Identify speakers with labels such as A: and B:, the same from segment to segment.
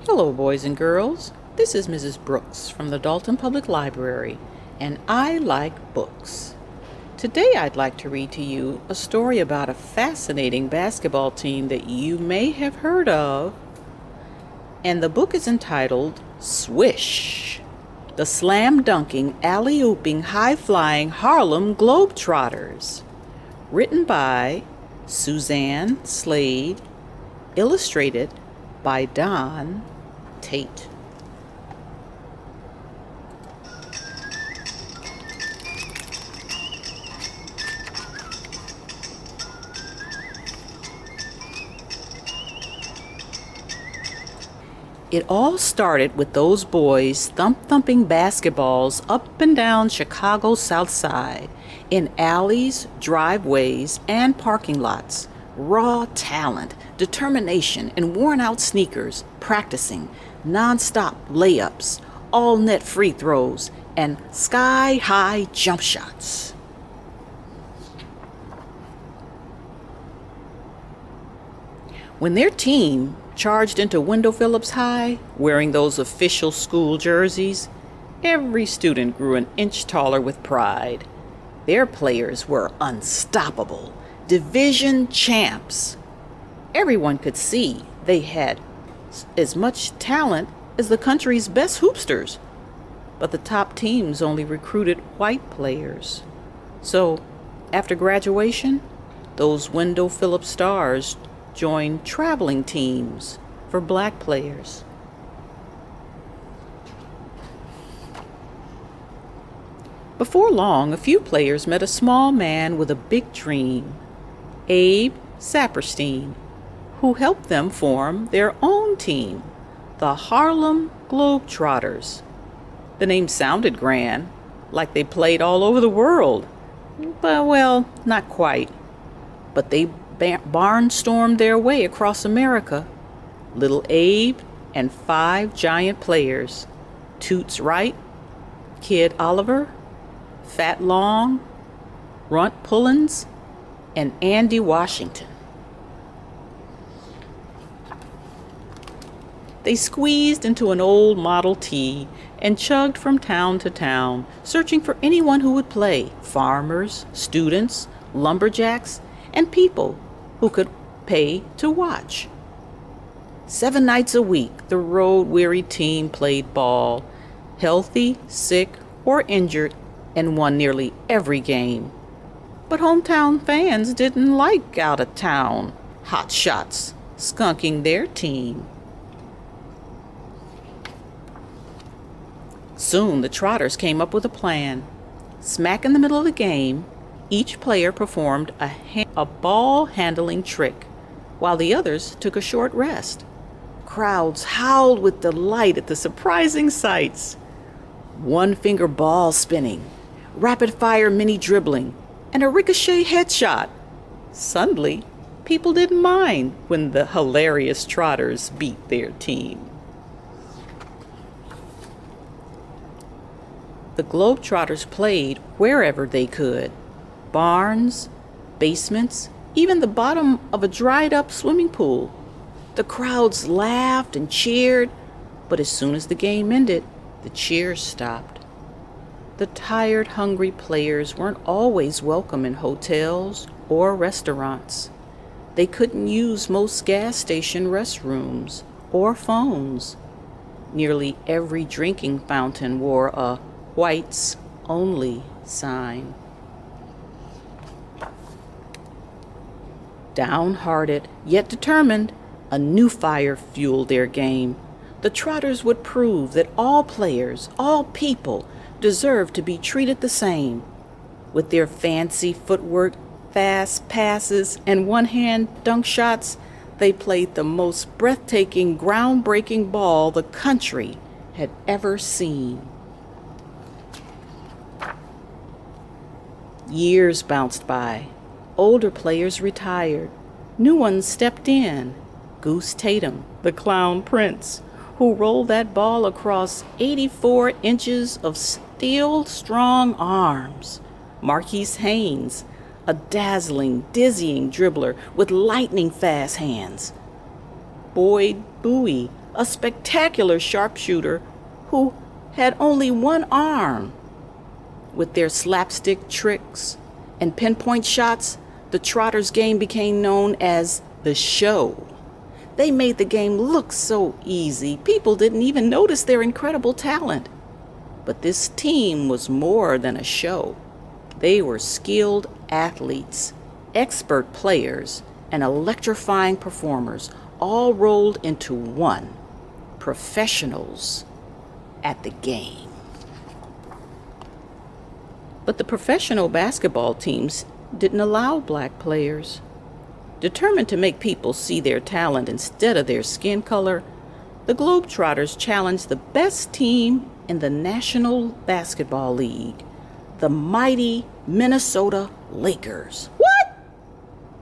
A: Hello, boys and girls. This is Mrs. Brooks from the Dalton Public Library, and I like books. Today I'd like to read to you a story about a fascinating basketball team that you may have heard of, and the book is entitled Swish, the slam-dunking, alley-ooping, high-flying Harlem Globetrotters, written by Suzanne Slade, illustrated by Don Tate. It all started with those boys thumping basketballs up and down Chicago's South Side, in alleys, driveways, and parking lots. Raw talent, determination, and worn-out sneakers, practicing non-stop layups, all-net free throws, and sky-high jump shots. When their team charged into Wendell Phillips High, wearing those official school jerseys, every student grew an inch taller with pride. Their players were unstoppable, division champs. Everyone could see they had as much talent as the country's best hoopsters, but the top teams only recruited white players. So, after graduation, those Wendell Phillips stars joined traveling teams for black players. Before long, a few players met a small man with a big dream, Abe Saperstein, who helped them form their own team, the Harlem Globetrotters. The name sounded grand, like they played all over the world. But, well, not quite. But they barnstormed their way across America. Little Abe and 5 giant players, Toots Wright, Kid Oliver, Fat Long, Runt Pullins, and Andy Washington. They squeezed into an old Model T and chugged from town to town, searching for anyone who would play, farmers, students, lumberjacks, and people who could pay to watch. 7 nights a week, the road-weary team played ball, healthy, sick, or injured, and won nearly every game. But hometown fans didn't like out-of-town hot shots skunking their team. Soon the Trotters came up with a plan. Smack in the middle of the game, each player performed a ball-handling trick, while the others took a short rest. Crowds howled with delight at the surprising sights. One-finger ball spinning, rapid-fire mini dribbling, and a ricochet headshot. Suddenly, people didn't mind when the hilarious Trotters beat their team. The Globetrotters played wherever they could. Barns, basements, even the bottom of a dried-up swimming pool. The crowds laughed and cheered, but as soon as the game ended, the cheers stopped. The tired, hungry players weren't always welcome in hotels or restaurants. They couldn't use most gas station restrooms or phones. Nearly every drinking fountain wore a "Whites Only" sign. Downhearted, yet determined, a new fire fueled their game. The Trotters would prove that all players, all people, deserved to be treated the same. With their fancy footwork, fast passes, and one-hand dunk shots, they played the most breathtaking, groundbreaking ball the country had ever seen. Years bounced by. Older players retired. New ones stepped in. Goose Tatum, the clown prince, who rolled that ball across 84 inches of steel-strong arms. Marquise Haynes, a dazzling, dizzying dribbler with lightning-fast hands. Boyd Bowie, a spectacular sharpshooter who had only one arm. With their slapstick tricks and pinpoint shots, the Trotters game became known as the Show. They made the game look so easy, people didn't even notice their incredible talent. But this team was more than a show. They were skilled athletes, expert players, and electrifying performers, all rolled into one. Professionals at the game. But the professional basketball teams didn't allow black players. Determined to make people see their talent instead of their skin color, the Globetrotters challenged the best team in the National Basketball League, the mighty Minnesota Lakers. What?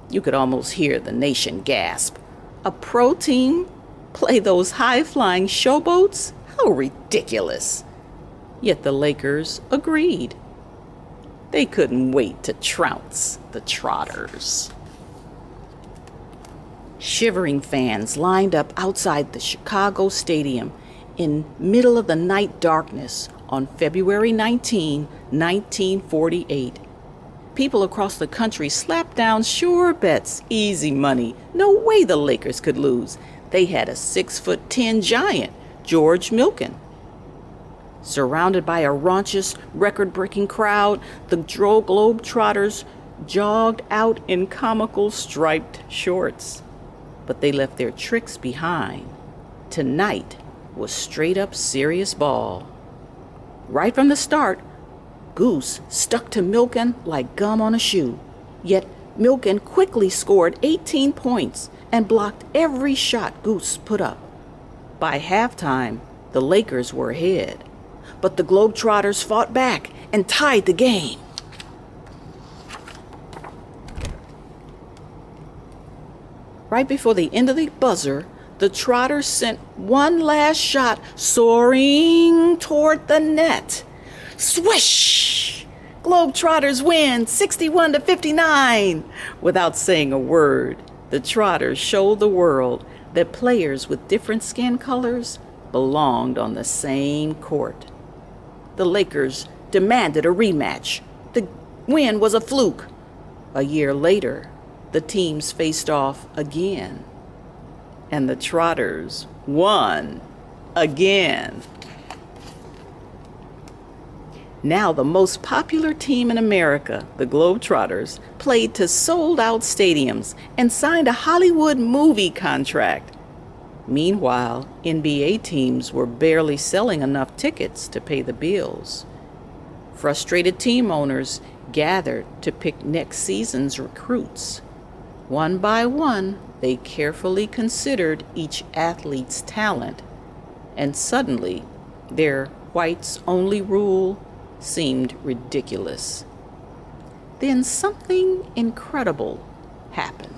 A: You could almost hear the nation gasp. A pro team play those high-flying showboats? How ridiculous. Yet the Lakers agreed. They couldn't wait to trounce the Trotters. Shivering fans lined up outside the Chicago Stadium in middle of the night darkness on February 19, 1948. People across the country slapped down sure bets, easy money. No way the Lakers could lose. They had a 6'10" giant, George Milken. Surrounded by a raucous, record-breaking crowd, the Globetrotters jogged out in comical striped shorts. But they left their tricks behind. Tonight was straight-up serious ball. Right from the start, Goose stuck to Milken like gum on a shoe. Yet Milken quickly scored 18 points and blocked every shot Goose put up. By halftime, the Lakers were ahead, but the Globetrotters fought back and tied the game. Right before the end of the buzzer, the Trotters sent one last shot soaring toward the net. Swish! Globetrotters win 61-59. Without saying a word, the Trotters showed the world that players with different skin colors belonged on the same court. The Lakers demanded a rematch. The win was a fluke. A year later, the teams faced off again, and the Trotters won again. Now the most popular team in America, the Globetrotters, played to sold-out stadiums and signed a Hollywood movie contract. Meanwhile, NBA teams were barely selling enough tickets to pay the bills. Frustrated team owners gathered to pick next season's recruits. One by one, they carefully considered each athlete's talent, and suddenly, their whites-only rule seemed ridiculous. Then something incredible happened.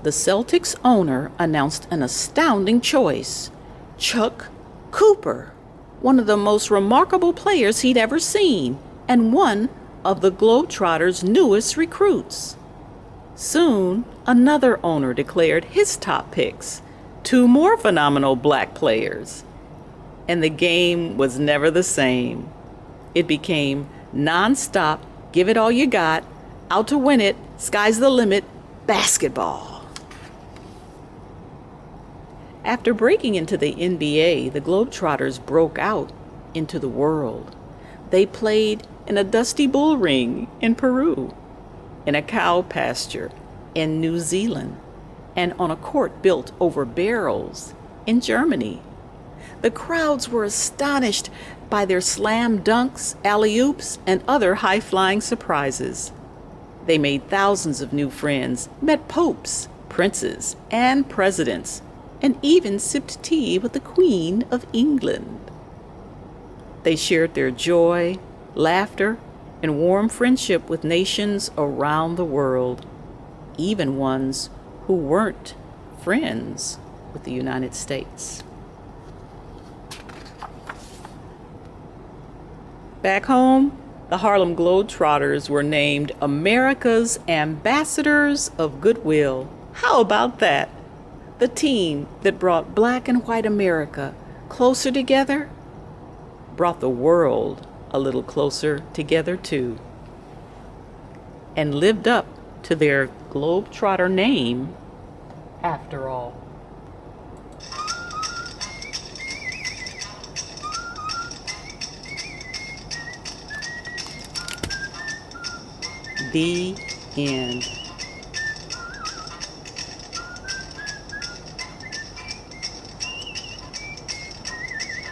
A: The Celtics owner announced an astounding choice: Chuck Cooper, one of the most remarkable players he'd ever seen, and one of the Globetrotters' newest recruits. Soon, another owner declared his top picks, 2 more phenomenal black players. And the game was never the same. It became non-stop, give it all you got, out to win it, sky's the limit, basketball. After breaking into the NBA, the Globetrotters broke out into the world. They played in a dusty bull ring in Peru, in a cow pasture in New Zealand, and on a court built over barrels in Germany. The crowds were astonished by their slam dunks, alley-oops, and other high-flying surprises. They made thousands of new friends, met popes, princes, and presidents, and even sipped tea with the Queen of England. They shared their joy, laughter, and warm friendship with nations around the world, even ones who weren't friends with the United States. Back home, the Harlem Globetrotters were named America's Ambassadors of Goodwill. How about that? The team that brought black and white America closer together brought the world a little closer together too, and lived up to their Globetrotter name after all. The end.